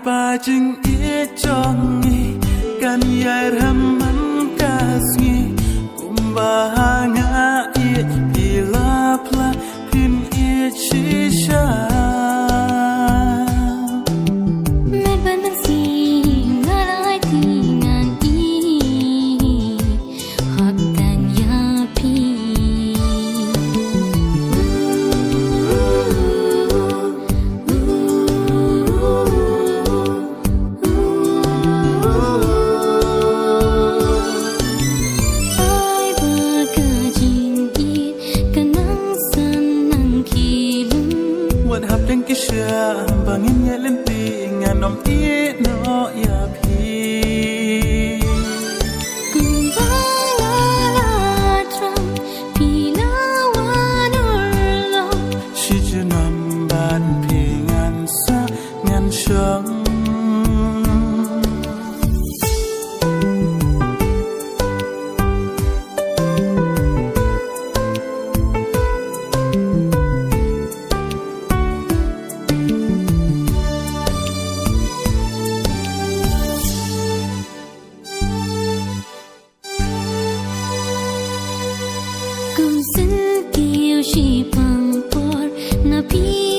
ba jing e chong ngi kan yai raman kas ngi kumba nga e pila pla pin e chisha me banang si ngarai ti ngan i hak tan ya pi kisha bangin ya lempi nganom i no ya pi kumbala tram pila wanurlo si junam ban pi ngan sa ngan shang Kung sen kiyo si pang por na pi